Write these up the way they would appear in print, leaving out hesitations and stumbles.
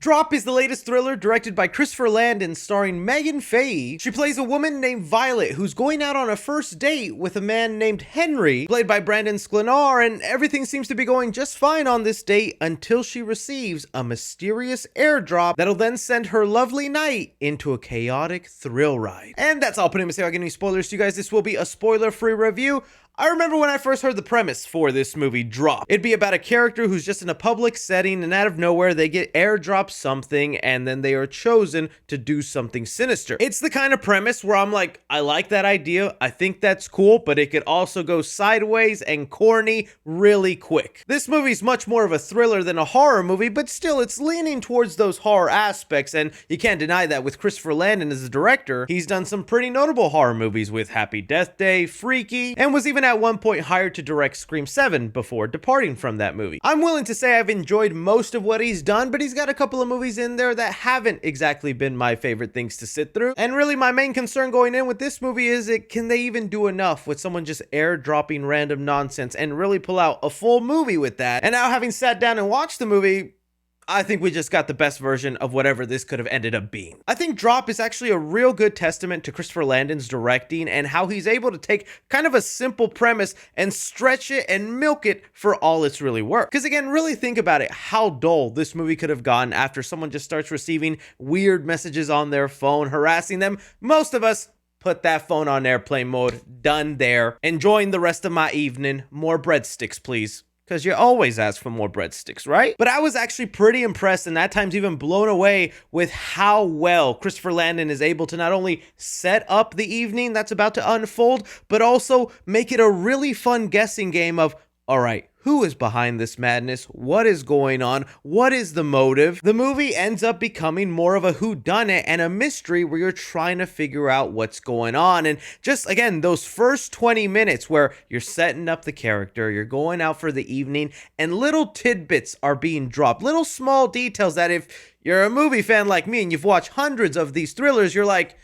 Drop is the latest thriller directed by Christopher Landon starring Megan Fahey. She plays a woman named Violet who's going out on a first date with a man named Henry, played by Brandon Sklenar, and everything seems to be going just fine on this date until she receives a mysterious airdrop that'll then send her lovely night into a chaotic thrill ride. And that's all. Putting me say I get any spoilers to you guys. This will be a spoiler-free review. I remember when I first heard the premise for this movie, Drop. It'd be about a character who's just in a public setting and out of nowhere they get airdropped something and then they are chosen to do something sinister. It's the kind of premise where I'm like, I like that idea, I think that's cool, but it could also go sideways and corny really quick. This movie's much more of a thriller than a horror movie, but still it's leaning towards those horror aspects, and you can't deny that with Christopher Landon as the director. He's done some pretty notable horror movies with Happy Death Day, Freaky, and was even at one point hired to direct Scream 7 before departing from that movie. I'm willing to say I've enjoyed most of what he's done, but he's got a couple of movies in there that haven't exactly been my favorite things to sit through. And really my main concern going in with this movie is can they even do enough with someone just airdropping random nonsense and really pull out a full movie with that? And now, having sat down and watched the movie, I think we just got the best version of whatever this could have ended up being. I think Drop is actually a real good testament to Christopher Landon's directing and how he's able to take kind of a simple premise and stretch it and milk it for all it's really worth. Because again, really think about it, how dull this movie could have gone after someone just starts receiving weird messages on their phone, harassing them. Most of us put that phone on airplane mode, done there, enjoying the rest of my evening. More breadsticks, please. Because you always ask for more breadsticks, right? But I was actually pretty impressed and at times even blown away with how well Christopher Landon is able to not only set up the evening that's about to unfold, but also make it a really fun guessing game of, all right, who is behind this madness? What is going on? What is the motive? The movie ends up becoming more of a whodunit and a mystery where you're trying to figure out what's going on. And just, again, those first 20 minutes where you're setting up the character, you're going out for the evening, and little tidbits are being dropped. Little small details that if you're a movie fan like me and you've watched hundreds of these thrillers, you're like,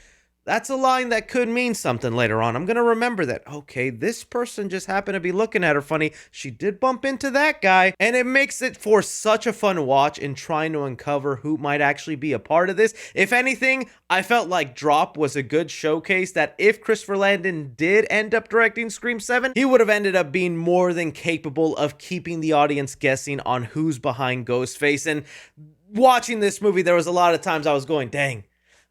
that's a line that could mean something later on. I'm going to remember that. Okay, this person just happened to be looking at her funny. She did bump into that guy. And it makes it for such a fun watch in trying to uncover who might actually be a part of this. If anything, I felt like Drop was a good showcase that if Christopher Landon did end up directing Scream 7, he would have ended up being more than capable of keeping the audience guessing on who's behind Ghostface. And watching this movie, there was a lot of times I was going, dang,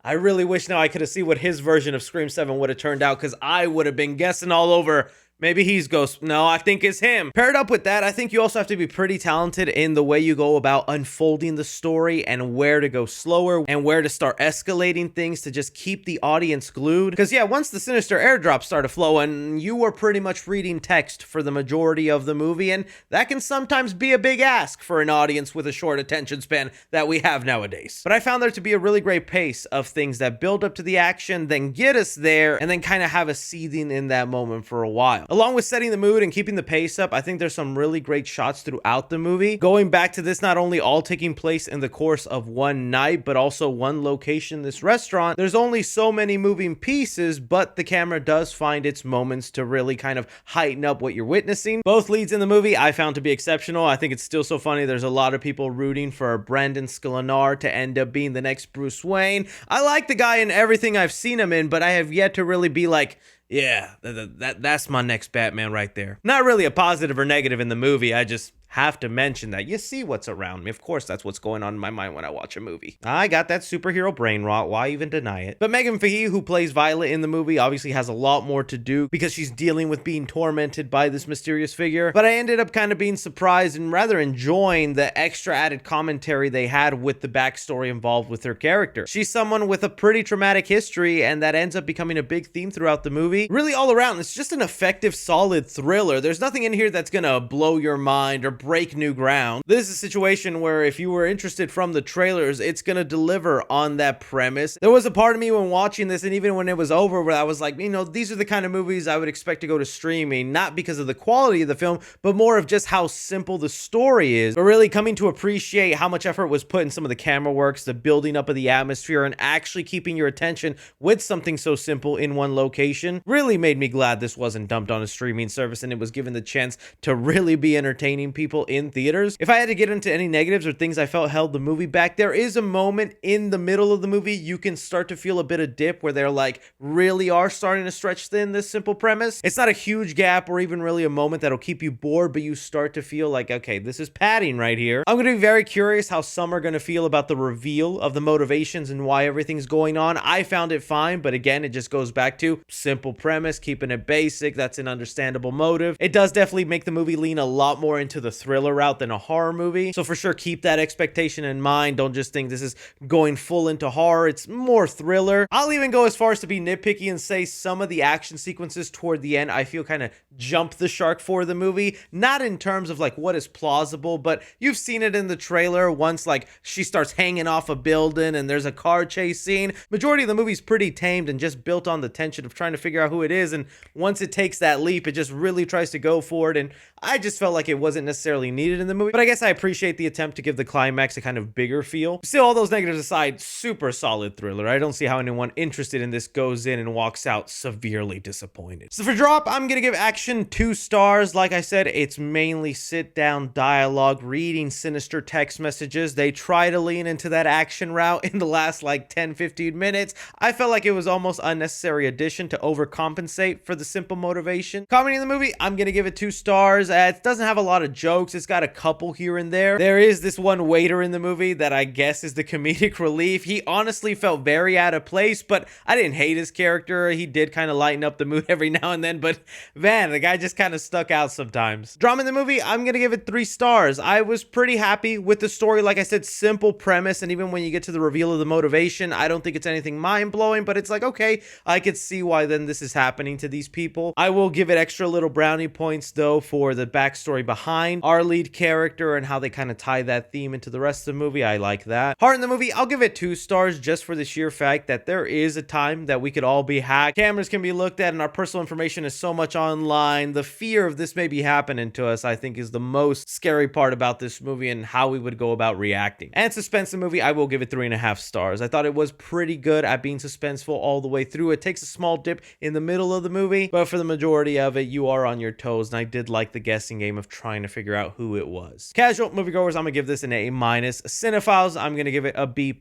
I really wish now I could have seen what his version of Scream 7 would have turned out, because I would have been guessing all over. Maybe he's Ghost. No, I think it's him. Paired up with that, I think you also have to be pretty talented in the way you go about unfolding the story and where to go slower and where to start escalating things to just keep the audience glued. Because yeah, once the sinister airdrops started flowing, you were pretty much reading text for the majority of the movie, and that can sometimes be a big ask for an audience with a short attention span that we have nowadays. But I found there to be a really great pace of things that build up to the action, then get us there, and then kind of have us seething in that moment for a while. Along with setting the mood and keeping the pace up, I think there's some really great shots throughout the movie. Going back to this not only all taking place in the course of one night, but also one location, this restaurant. There's only so many moving pieces, but the camera does find its moments to really kind of heighten up what you're witnessing. Both leads in the movie I found to be exceptional. I think it's still so funny. There's a lot of people rooting for Brandon Sklenar to end up being the next Bruce Wayne. I like the guy in everything I've seen him in, but I have yet to really be like, yeah, that's my next Batman right there. Not really a positive or negative in the movie. I just have to mention that you see what's around me. Of course, that's what's going on in my mind when I watch a movie. I got that superhero brain rot. Why even deny it? But Megan Fahey, who plays Violet in the movie, obviously has a lot more to do because she's dealing with being tormented by this mysterious figure. But I ended up kind of being surprised and rather enjoying the extra added commentary they had with the backstory involved with her character. She's someone with a pretty traumatic history, and that ends up becoming a big theme throughout the movie. Really all around, it's just an effective, solid thriller. There's nothing in here that's gonna blow your mind or break new ground. This is a situation where if you were interested from the trailers, it's gonna deliver on that premise. There was a part of me when watching this, and even when it was over, where I was like, you know, these are the kind of movies I would expect to go to streaming, not because of the quality of the film, but more of just how simple the story is. But really coming to appreciate how much effort was put in some of the camera works, the building up of the atmosphere, and actually keeping your attention with something so simple in one location really made me glad this wasn't dumped on a streaming service and it was given the chance to really be entertaining people. people in theaters. If I had to get into any negatives or things I felt held the movie back, there is a moment in the middle of the movie you can start to feel a bit of dip where they're like really are starting to stretch thin this simple premise. It's not a huge gap or even really a moment that'll keep you bored, but you start to feel like, okay, this is padding right here. I'm going to be very curious how some are going to feel about the reveal of the motivations and why everything's going on. I found it fine, but again, it just goes back to simple premise, keeping it basic. That's an understandable motive. It does definitely make the movie lean a lot more into the thriller route than a horror movie. So for sure, keep that expectation in mind. Don't just think this is going full into horror. It's more thriller. I'll even go as far as to be nitpicky and say some of the action sequences toward the end, I feel kind of jump the shark for the movie. Not in terms of like what is plausible, but you've seen it in the trailer once like she starts hanging off a building and there's a car chase scene. Majority of the movie's pretty tamed and just built on the tension of trying to figure out who it is, and once it takes that leap, it just really tries to go for it, and I just felt like it wasn't necessarily needed in the movie, but I guess I appreciate the attempt to give the climax a kind of bigger feel. Still, all those negatives aside, super solid thriller. I don't see how anyone interested in this goes in and walks out severely disappointed. So for drop, I'm gonna give action 2 stars. Like I said, it's mainly sit-down dialogue, reading sinister text messages. They try to lean into that action route in the last like 10-15 minutes. I felt like it was almost unnecessary addition to overcompensate for the simple motivation. Comedy in the movie, I'm gonna give it 2 stars. It doesn't have a lot of jokes. It's got a couple here and there. There is this one waiter in the movie that I guess is the comedic relief. He honestly felt very out of place, but I didn't hate his character. He did kind of lighten up the mood every now and then, but man, the guy just kind of stuck out sometimes. Drama in the movie, I'm gonna give it 3 stars. I was pretty happy with the story. Like I said, simple premise, and even when you get to the reveal of the motivation, I don't think it's anything mind-blowing, but it's like, okay, I could see why then this is happening to these people. I will give it extra little brownie points though for the backstory behind our lead character and how they kind of tie that theme into the rest of the movie. I like that. Heart in the movie, I'll give it 2 stars just for the sheer fact that there is a time that we could all be hacked. Cameras can be looked at and our personal information is so much online. The fear of this may be happening to us, I think, is the most scary part about this movie and how we would go about reacting. And suspense in the movie, I will give it 3.5 stars. I thought it was pretty good at being suspenseful all the way through. It takes a small dip in the middle of the movie, but for the majority of it, you are on your toes, and I did like the guessing game of trying to figure out who it was. Casual moviegoers, I'm gonna give this an A-. Cinephiles, I'm gonna give it a B+,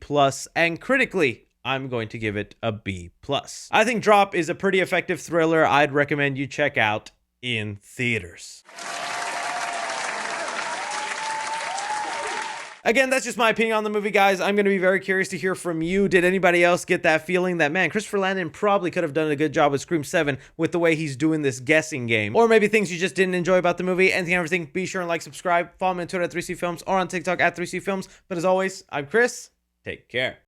and critically, I'm going to give it a B+. I think Drop is a pretty effective thriller I'd recommend you check out in theaters. Again, that's just my opinion on the movie, guys. I'm going to be very curious to hear from you. Did anybody else get that feeling that, man, Christopher Landon probably could have done a good job with Scream 7 with the way he's doing this guessing game? Or maybe things you just didn't enjoy about the movie. Anything and everything, be sure and like, subscribe. Follow me on Twitter at 3C Films or on TikTok at 3C Films. But as always, I'm Chris. Take care.